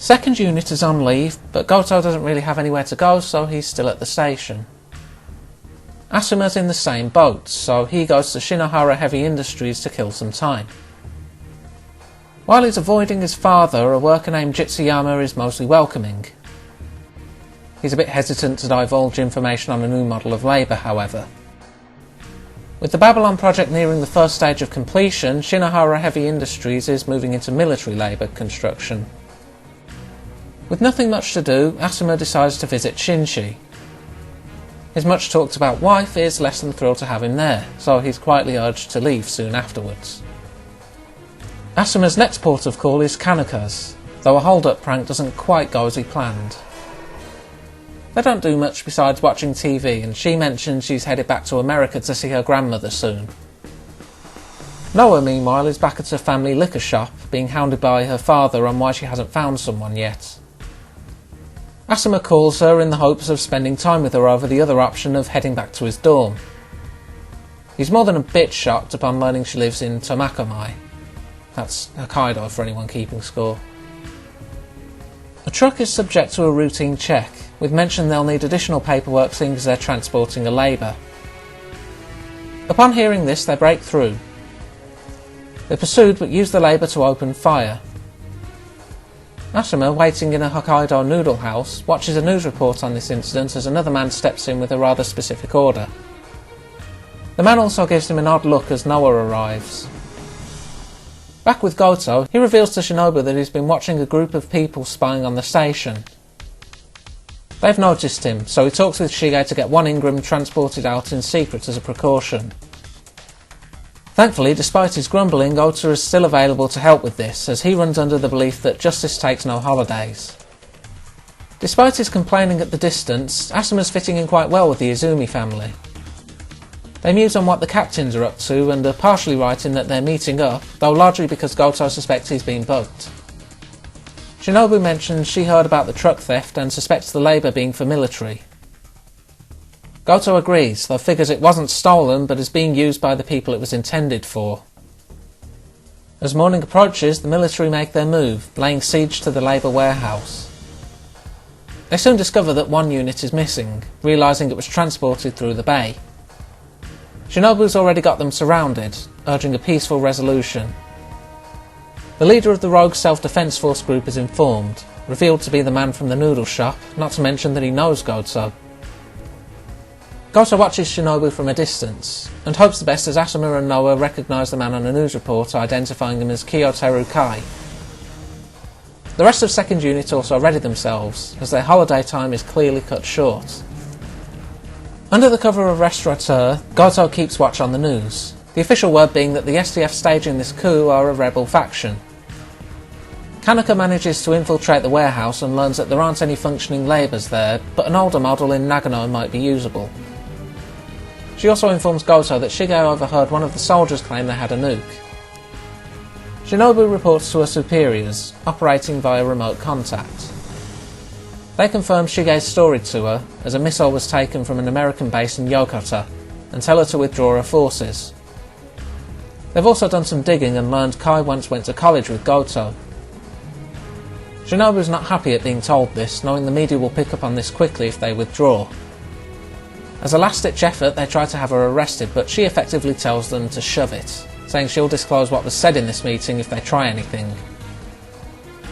Second unit is on leave, but Goto doesn't really have anywhere to go, so he's still at the station. Asuma's in the same boat, so he goes to Shinohara Heavy Industries to kill some time. While he's avoiding his father, a worker named Jitsuyama is mostly welcoming. He's a bit hesitant to divulge information on a new model of labour, however. With the Babylon project nearing the first stage of completion, Shinohara Heavy Industries is moving into military labour construction. With nothing much to do, Asuma decides to visit Shinshi. His much talked about wife is less than thrilled to have him there, so he's quietly urged to leave soon afterwards. Asuma's next port of call is Kanuka's, though a hold-up prank doesn't quite go as he planned. They don't do much besides watching TV, and she mentions she's headed back to America to see her grandmother soon. Noah, meanwhile, is back at her family liquor shop, being hounded by her father on why she hasn't found someone yet. Asuma calls her in the hopes of spending time with her over the other option of heading back to his dorm. He's more than a bit shocked upon learning she lives in Tomakomai. That's Hokkaido for anyone keeping score. The truck is subject to a routine check, with mention they'll need additional paperwork seeing as they're transporting a labour. Upon hearing this, they break through. They're pursued but use the labour to open fire. Asuma, waiting in a Hokkaido noodle house, watches a news report on this incident as another man steps in with a rather specific order. The man also gives him an odd look as Noah arrives. Back with Goto, he reveals to Shinobu that he's been watching a group of people spying on the station. They've noticed him, so he talks with Shige to get one Ingram transported out in secret as a precaution. Thankfully, despite his grumbling, Ota is still available to help with this, as he runs under the belief that justice takes no holidays. Despite his complaining at the distance, Asuma's fitting in quite well with the Izumi family. They muse on what the captains are up to and are partially right in that they're meeting up, though largely because Goto suspects he's been bugged. Shinobu mentions she heard about the truck theft and suspects the labour being for military. Goto agrees, though figures it wasn't stolen but is being used by the people it was intended for. As morning approaches, the military make their move, laying siege to the labour warehouse. They soon discover that one unit is missing, realising it was transported through the bay. Shinobu's already got them surrounded, urging a peaceful resolution. The leader of the rogue self-defense force group is informed, revealed to be the man from the noodle shop, not to mention that he knows Goto. Goto watches Shinobu from a distance, and hopes the best as Asuma and Noah recognise the man on a news report identifying him as Kyoteru Kai. The rest of 2nd Unit also ready themselves, as their holiday time is clearly cut short. Under the cover of restaurateur, Goto keeps watch on the news, the official word being that the SDF staging this coup are a rebel faction. Kanuka manages to infiltrate the warehouse and learns that there aren't any functioning labours there, but an older model in Nagano might be usable. She also informs Goto that Shige overheard one of the soldiers claim they had a nuke. Shinobu reports to her superiors, operating via remote contact. They confirm Shige's story to her, as a missile was taken from an American base in Yokota, and tell her to withdraw her forces. They've also done some digging and learned Kai once went to college with Goto. Shinobu's not happy at being told this, knowing the media will pick up on this quickly if they withdraw. As a last-ditch effort, they try to have her arrested, but she effectively tells them to shove it, saying she'll disclose what was said in this meeting if they try anything.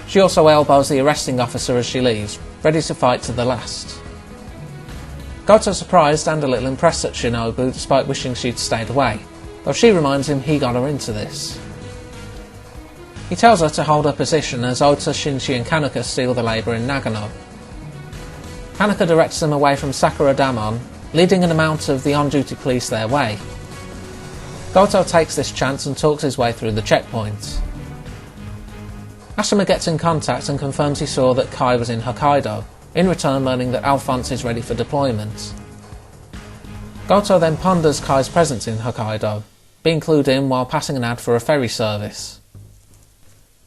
She also elbows the arresting officer as she leaves, ready to fight to the last. Goto's surprised and a little impressed at Shinobu despite wishing she'd stayed away, though she reminds him he got her into this. He tells her to hold her position as Ota, Shinshi and Kanuka steal the labour in Nagano. Kanuka directs them away from Sakura Damon, leading an amount of the on-duty police their way. Goto takes this chance and talks his way through the checkpoint. Asuma gets in contact and confirms he saw that Kai was in Hokkaido, in return learning that Alphonse is ready for deployment. Goto then ponders Kai's presence in Hokkaido, being clued in while passing an ad for a ferry service.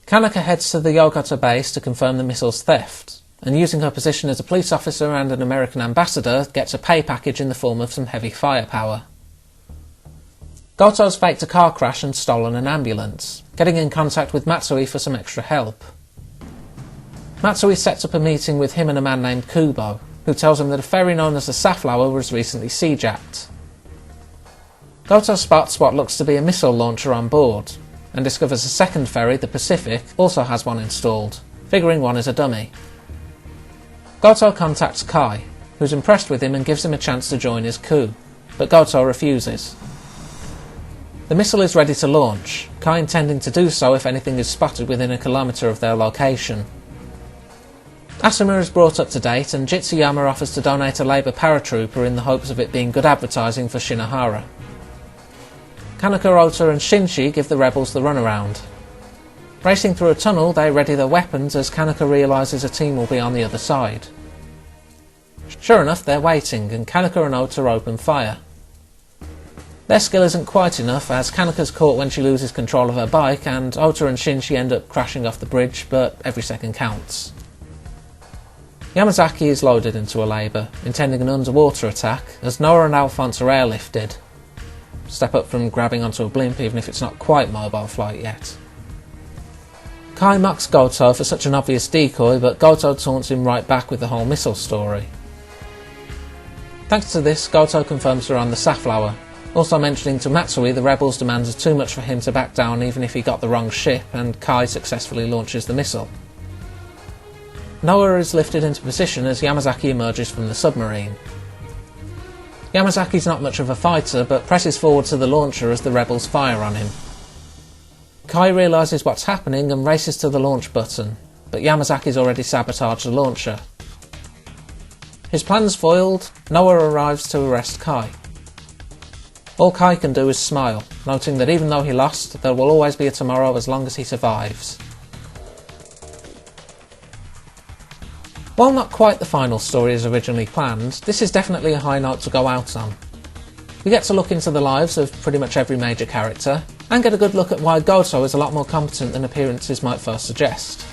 Kanuka heads to the Yokota base to confirm the missile's theft, and using her position as a police officer and an American ambassador, gets a pay package in the form of some heavy firepower. Goto's faked a car crash and stolen an ambulance, getting in contact with Matsui for some extra help. Matsui sets up a meeting with him and a man named Kubo, who tells him that a ferry known as the Safflower was recently siege-jacked. Goto spots what looks to be a missile launcher on board, and discovers a second ferry, the Pacific, also has one installed, figuring one is a dummy. Goto contacts Kai, who's impressed with him and gives him a chance to join his coup, but Goto refuses. The missile is ready to launch, Kai intending to do so if anything is spotted within a kilometre of their location. Asuma is brought up to date, and Jitsuyama offers to donate a Labour paratrooper in the hopes of it being good advertising for Shinohara. Kanaka, Ota and Shinji give the rebels the runaround. Racing through a tunnel, they ready their weapons as Kanaka realises a team will be on the other side. Sure enough, they're waiting, and Kanaka and Ota open fire. Their skill isn't quite enough, as Kanaka's caught when she loses control of her bike, and Ota and Shinji end up crashing off the bridge, but every second counts. Yamazaki is loaded into a Labour, intending an underwater attack, as Noah and Alphonse are airlifted. Step up from grabbing onto a blimp, even if it's not quite mobile flight yet. Kai mocks Goto for such an obvious decoy, but Goto taunts him right back with the whole missile story. Thanks to this, Goto confirms they're on the Safflower, also mentioning to Matsui the rebels' demands are too much for him to back down even if he got the wrong ship, and Kai successfully launches the missile. Noah is lifted into position as Yamazaki emerges from the submarine. Yamazaki's not much of a fighter, but presses forward to the launcher as the rebels fire on him. Kai realises what's happening and races to the launch button, but Yamazaki's already sabotaged the launcher. His plans foiled, Noah arrives to arrest Kai. All Kai can do is smile, noting that even though he lost, there will always be a tomorrow as long as he survives. While not quite the final story as originally planned, this is definitely a high note to go out on. We get to look into the lives of pretty much every major character, and get a good look at why Goto is a lot more competent than appearances might first suggest.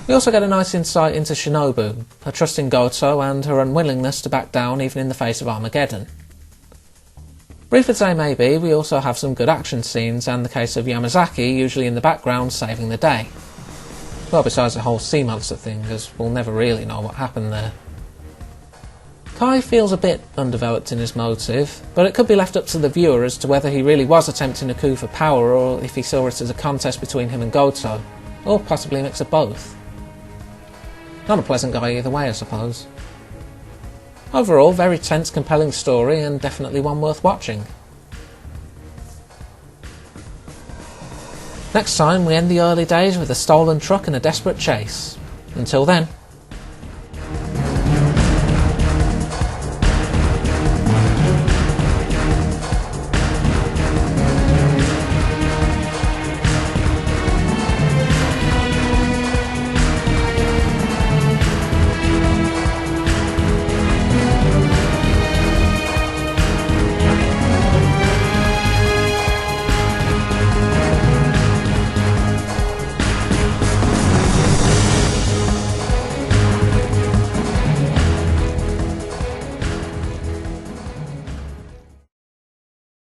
We also get a nice insight into Shinobu, her trust in Goto and her unwillingness to back down even in the face of Armageddon. Brief as they may be, we also have some good action scenes and the case of Yamazaki usually in the background saving the day. Well, besides the whole sea monster thing, as we'll never really know what happened there. Kai feels a bit undeveloped in his motive, but it could be left up to the viewer as to whether he really was attempting a coup for power or if he saw it as a contest between him and Goto, or possibly a mix of both. Not a pleasant guy either way, I suppose. Overall, very tense, compelling story, and definitely one worth watching. Next time, we end the early days with a stolen truck and a desperate chase. Until then.